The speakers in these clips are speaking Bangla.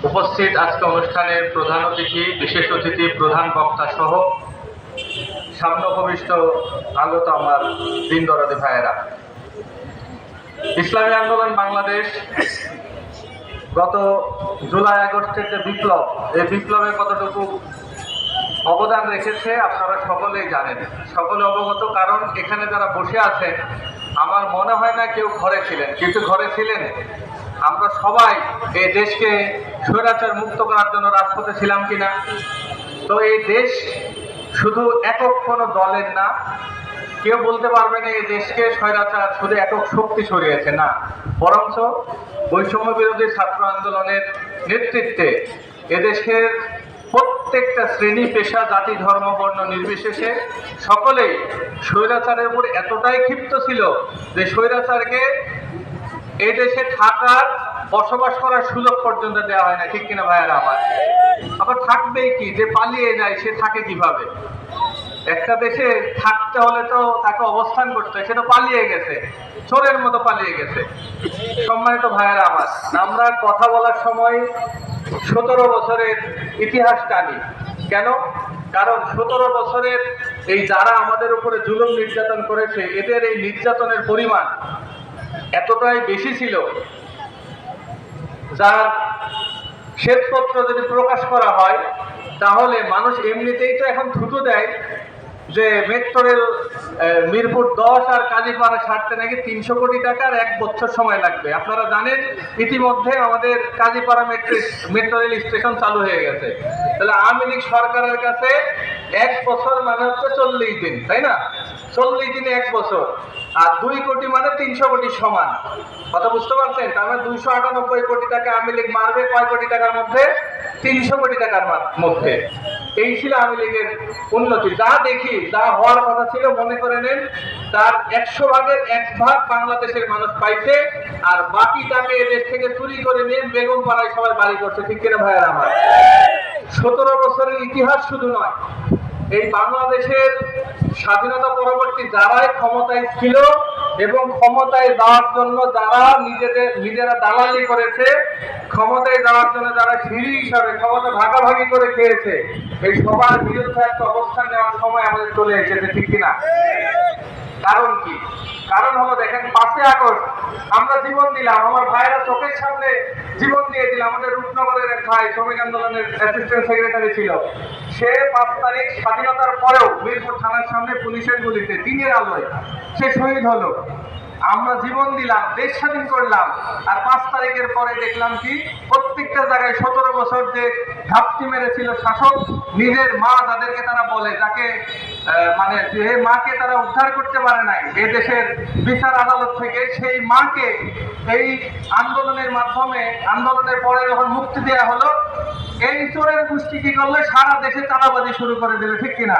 উপস্থিত আজকে অনুষ্ঠানের প্রধান অতিথি, বিশেষ অতিথি, প্রধান বক্তা সহ সামনে আগত আমার দিন দরদি ভাইয়েরা, ইসলামী আন্দোলন বাংলাদেশ গত জুলাই আগস্টের যে বিপ্লব, এই বিপ্লবে কতটুকু অবদান রেখেছে আপনারা সকলেই জানেন, সকলে অবগত। কারণ এখানে যারা বসে আছেন আমার মনে হয় না কেউ ঘরে ছিলেন, কিন্তু ঘরে ছিলেন। আমরা সবাই এই দেশকে স্বৈরাচার মুক্ত করার জন্য রাজপথে ছিলাম কিনা? তো এই দেশ শুধু একক কোনো দলের না, কেউ বলতে পারবে না এই দেশকে স্বৈরাচার শুধু একক শক্তি সরিয়েছে, না, বরঞ্চ বৈষম্য বিরোধী ছাত্র আন্দোলনের নেতৃত্বে এদেশের প্রত্যেকটা শ্রেণী, পেশা, জাতি, ধর্ম, বর্ণ নির্বিশেষে সকলেই স্বৈরাচারের উপর এতটাই ক্ষিপ্ত ছিল যে স্বৈরাচারকে এই দেশে থাকার, বসবাস করার সুযোগ পর্যন্ত দেওয়া হয় না। ঠিক কিনা ভাইয়েরা আমার? আবার থাকবেই কি, যে পালিয়ে যায় সে থাকে কিভাবে? একটা দেশে থাকতে হলে তো তাকে অবস্থান করতে হয়, সে তো পালিয়ে গেছে, চোরের মতো পালিয়ে গেছে। সম্মানিত ভাইয়েরা আমার, আমরা কথা বলার সময় 17 বছরের ইতিহাস টানি কেন? কারণ 17 বছরের এই যারা আমাদের উপরে জুলুম নির্যাতন করেছে, এদের এই নির্যাতনের পরিমাণ এতটাই বেশি ছিল, যার শ্বেতপত্র যদি প্রকাশ করা হয় তাহলে মানুষ এমনিতেই তো এখন থুতু দেয় যে মেট্রো রেল মিরপুর 10 আর কাজীপাড়া ছাড়তে নাকি 300 কোটি টাকা আর 1 বছর সময় লাগবে। আপনারা জানেন ইতিমধ্যে আমাদের কাজীপাড়া মেট্রো রেল স্টেশন চালু হয়ে গেছে। তাহলে আওয়ামী লীগ সরকারের কাছে 1 বছর মানে হচ্ছে 40 দিন, তাই না? 40 দিনে 1 বছর, আর 2 কোটি মানে 300 কোটি সমান। কথা বুঝতে পারছেন? তার মানে 298 কোটি টাকা আওয়ামী লীগ মারবে কয় কোটি টাকার মধ্যে? 300 কোটি টাকার মধ্যে। এই ছিল আওয়ামী লীগের উন্নতি। যা দেখি, যা হওয়ার কথা ছিল মনে করে নেন তার 100 ভাগের 1 ভাগ বাংলাদেশের মানুষ পাইছে, আর বাকিটাকে এদেশ থেকে চুরি করে নিয়ে বেগম পাড়ায় সবাই বাড়ি করছে। ঠিক কিনা ভাইয়ের আমার? 17 বছরের ইতিহাস শুধু নয়, এই বাংলাদেশের স্বাধীনতা পরবর্তী যারাই ক্ষমতায় ছিল এবং ক্ষমতায় যাওয়ার জন্য যারা নিজেরা দালালি করেছে, ক্ষমতায় যাওয়ার জন্য যারা সিঁড়ি হিসাবে ক্ষমতা ভাগাভাগি করে খেয়েছে, এই সবার বিরুদ্ধে একটা অবস্থান নেওয়ার সময় আমাদের চলে এসেছে। ঠিক কিনা? কারণ কি? কারণ হলো দেখেন, 5 আগস্ট আমরা জীবন দিলাম, আমার ভাইয়েরা চোখের সামনে জীবন দিয়ে দিল। আমাদের রূপনগরের এক ভাই শ্রমিক আন্দোলনের অ্যাসিস্ট্যান্ট সেক্রেটারি ছিল, সে 5 তারিখ স্বাধীনতার পরেও মিরপুর থানার সামনে পুলিশের গুলিতে দিনের আলোয় সে শহীদ হলো। আমরা জীবন দিলাম, দেশ স্বাধীন করলাম, আর 5 তারিখের পরে দেখলাম কি প্রত্যেকটা জায়গায় 17 বছর যে ঘাপটি মেরেছিল শাসক, নিজের মা যাদেরকে তারা বলে, যাকে মানে যে মাকে তারা উদ্ধার করতে পারে নাই এ দেশের বিচার আদালত থেকে, সেই মাকে এই আন্দোলনের মাধ্যমে, আন্দোলনের পরে যখন মুক্তি দেওয়া হলো, এই চোরের গোষ্ঠী কি করলে সারা দেশে চাঁদাবাজি শুরু করে দিল। ঠিক কিনা?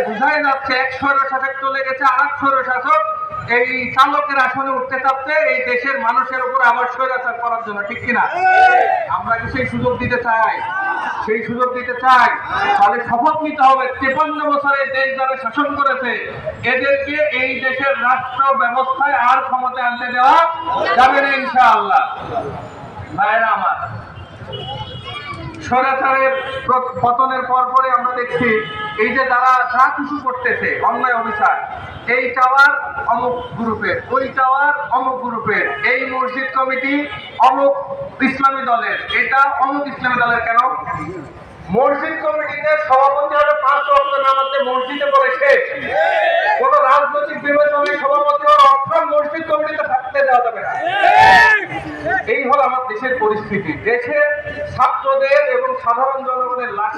বুঝাই যাচ্ছে এক স্বৈরশাসক চলে গেছে, আর এক স্বৈরশাসক এই চালকের আসনে উঠতে চাচ্ছে এই দেশের মানুষের উপর আবার স্বৈরাচার করার জন্য। ঠিক কিনা? আমরা কি সেই সুযোগ দিতে চাই? সেই সুযোগ দিতে চাই? তাহলে শপথ নিতে হবে 53 বছরে দেশ যারা শাসন করেছে এদেরকে এই দেশের রাষ্ট্র ব্যবস্থায় আর ক্ষমতায় আনতে দেওয়া যাবে না ইনশাআল্লাহ। ভাইরা আমার, স্বৈরাচারের পতনের পরে আমরা দেখছি এই যে যারা যা কিছু করতেছে অন্যায় অবিচার, এই টাওয়ার অমুক গ্রুপের, ওই টাওয়ার অমুক গ্রুপের, এই মসজিদ কমিটি অমুক ইসলামী দলের, এটা অমুক ইসলামী দলের। কেন? মসজিদ কমিটিতে সভাপতি হবে 5 ওয়াক্ত নামাজে মসজিদে পড়ে শেষ। কোন রাজনৈতিক বিবেচনায় সভাপতি হওয়ার অর্থ মসজিদ কমিটিতে থাকতে দেওয়া যাবে না। এই হলো আমার দেশের পরিস্থিতি। দেশের ছাত্রদের এবং সাধারণ জনগণের লাশ